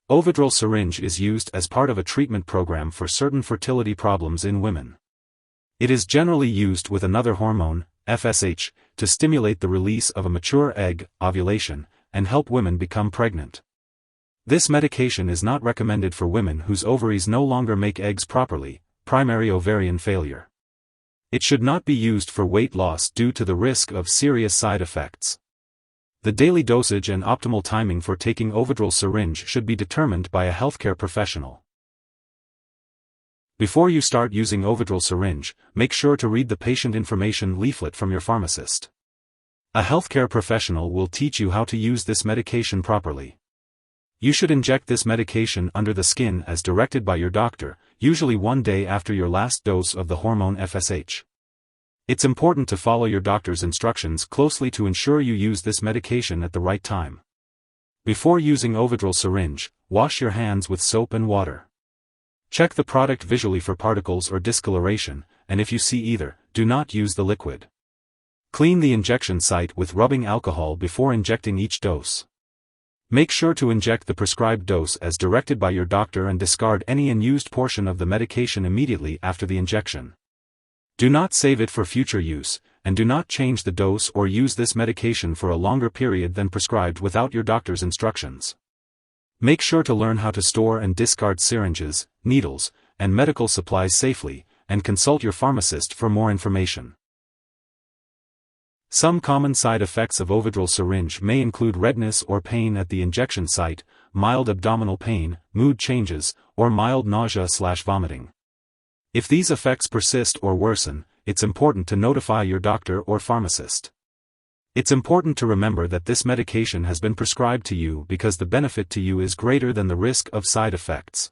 Ovidrel syringe is used as part of a treatment program for certain fertility problems in women. It is generally used with another hormone, FSH, to stimulate the release of a mature egg, ovulation, and help women become pregnant. This medication is not recommended for women whose ovaries no longer make eggs properly, primary ovarian failure. It should not be used for weight loss due to the risk of serious side effects. The daily dosage and optimal timing for taking Ovidrel syringe should be determined by a healthcare professional. Before you start using Ovidrel syringe, make sure to read the patient information leaflet from your pharmacist. A healthcare professional will teach you how to use this medication properly. You should inject this medication under the skin as directed by your doctor, usually 1 day after your last dose of the hormone FSH. It's important to follow your doctor's instructions closely to ensure you use this medication at the right time. Before using Ovidrel syringe, wash your hands with soap and water. Check the product visually for particles or discoloration, and if you see either, do not use the liquid. Clean the injection site with rubbing alcohol before injecting each dose. Make sure to inject the prescribed dose as directed by your doctor and discard any unused portion of the medication immediately after the injection. Do not save it for future use, and do not change the dose or use this medication for a longer period than prescribed without your doctor's instructions. Make sure to learn how to store and discard syringes, needles, and medical supplies safely, and consult your pharmacist for more information. Some common side effects of Ovidrel syringe may include redness or pain at the injection site, mild abdominal pain, mood changes, or mild nausea/vomiting. If these effects persist or worsen, it's important to notify your doctor or pharmacist. It's important to remember that this medication has been prescribed to you because the benefit to you is greater than the risk of side effects.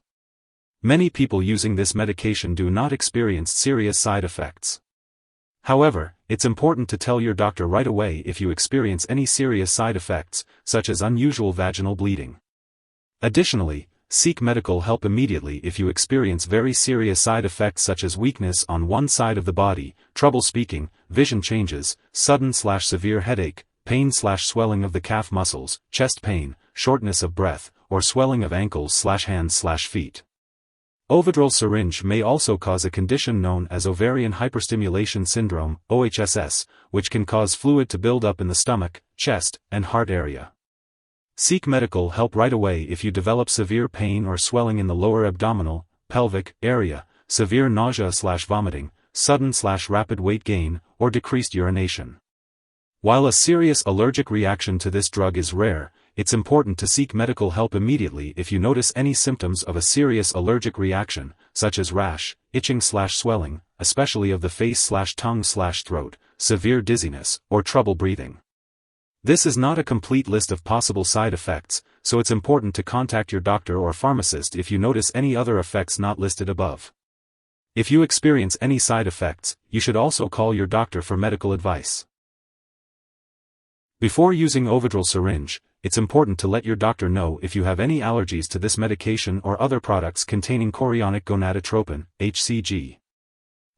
Many people using this medication do not experience serious side effects. However, it's important to tell your doctor right away if you experience any serious side effects, such as unusual vaginal bleeding. Additionally, seek medical help immediately if you experience very serious side effects such as weakness on one side of the body, trouble speaking, vision changes, sudden/severe headache, pain/swelling of the calf muscles, chest pain, shortness of breath, or swelling of ankles/hands/feet. Ovidrel syringe may also cause a condition known as ovarian hyperstimulation syndrome, OHSS, which can cause fluid to build up in the stomach, chest, and heart area. Seek medical help right away if you develop severe pain or swelling in the lower abdominal, pelvic area, severe nausea/vomiting, sudden/rapid weight gain, or decreased urination. While a serious allergic reaction to this drug is rare, it's important to seek medical help immediately if you notice any symptoms of a serious allergic reaction, such as rash, itching/swelling, especially of the face/tongue/throat, severe dizziness, or trouble breathing. This is not a complete list of possible side effects, so it's important to contact your doctor or pharmacist if you notice any other effects not listed above. If you experience any side effects, you should also call your doctor for medical advice. Before using Ovidrel syringe, it's important to let your doctor know if you have any allergies to this medication or other products containing chorionic gonadotropin, HCG.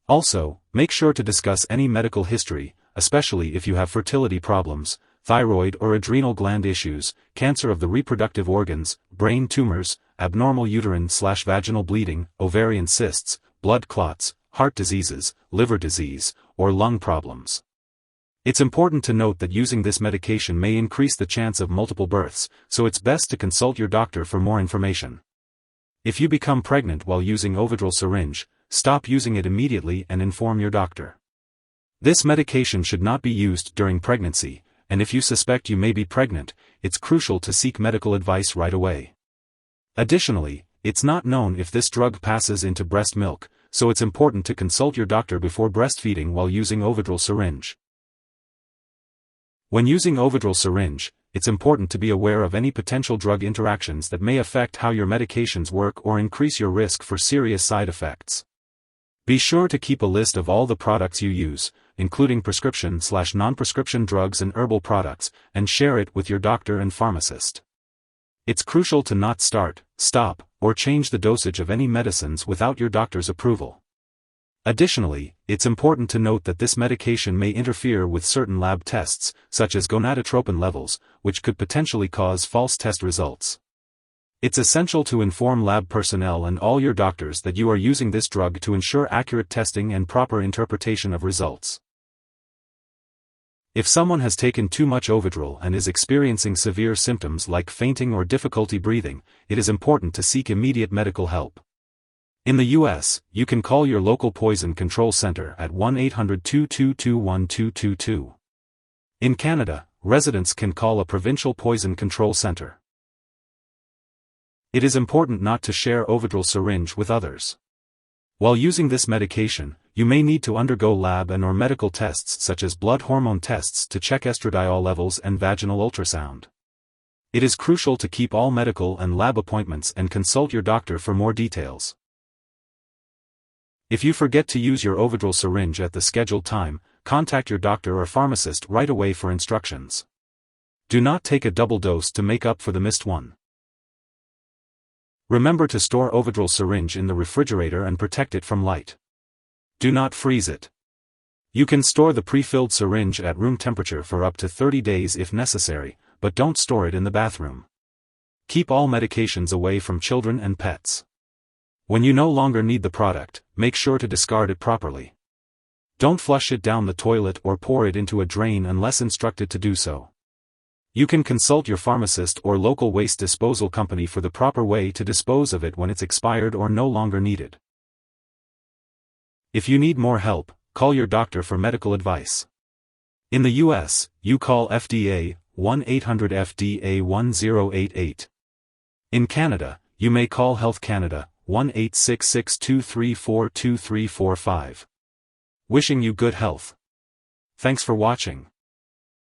Also, make sure to discuss any medical history, especially if you have fertility problems, thyroid or adrenal gland issues, cancer of the reproductive organs, brain tumors, abnormal uterine/vaginal bleeding, ovarian cysts, blood clots, heart diseases, liver disease, or lung problems. It's important to note that using this medication may increase the chance of multiple births, so it's best to consult your doctor for more information. If you become pregnant while using Ovidrel syringe, stop using it immediately and inform your doctor. This medication should not be used during pregnancy, and if you suspect you may be pregnant, it's crucial to seek medical advice right away. Additionally, it's not known if this drug passes into breast milk, so it's important to consult your doctor before breastfeeding while using Ovidrel syringe. When using Ovidrel syringe, it's important to be aware of any potential drug interactions that may affect how your medications work or increase your risk for serious side effects. Be sure to keep a list of all the products you use, including prescription/non-prescription drugs and herbal products, and share it with your doctor and pharmacist. It's crucial to not start, stop, or change the dosage of any medicines without your doctor's approval. Additionally, it's important to note that this medication may interfere with certain lab tests, such as gonadotropin levels, which could potentially cause false test results. It's essential to inform lab personnel and all your doctors that you are using this drug to ensure accurate testing and proper interpretation of results. If someone has taken too much Ovidrel and is experiencing severe symptoms like fainting or difficulty breathing, it is important to seek immediate medical help. In the U.S., you can call your local poison control center at 1-800-222-1222. In Canada, residents can call a provincial poison control center. It is important not to share Ovidrel syringe with others. While using this medication, you may need to undergo lab and/or medical tests such as blood hormone tests to check estradiol levels and vaginal ultrasound. It is crucial to keep all medical and lab appointments and consult your doctor for more details. If you forget to use your Ovidrel syringe at the scheduled time, contact your doctor or pharmacist right away for instructions. Do not take a double dose to make up for the missed one. Remember to store Ovidrel syringe in the refrigerator and protect it from light. Do not freeze it. You can store the pre-filled syringe at room temperature for up to 30 days if necessary, but don't store it in the bathroom. Keep all medications away from children and pets. When you no longer need the product, make sure to discard it properly. Don't flush it down the toilet or pour it into a drain unless instructed to do so. You can consult your pharmacist or local waste disposal company for the proper way to dispose of it when it's expired or no longer needed. If you need more help, call your doctor for medical advice. In the U.S., you call FDA, 1-800-FDA-1088. In Canada, you may call Health Canada, 1-866-234-2345. Wishing you good health. Thanks for watching.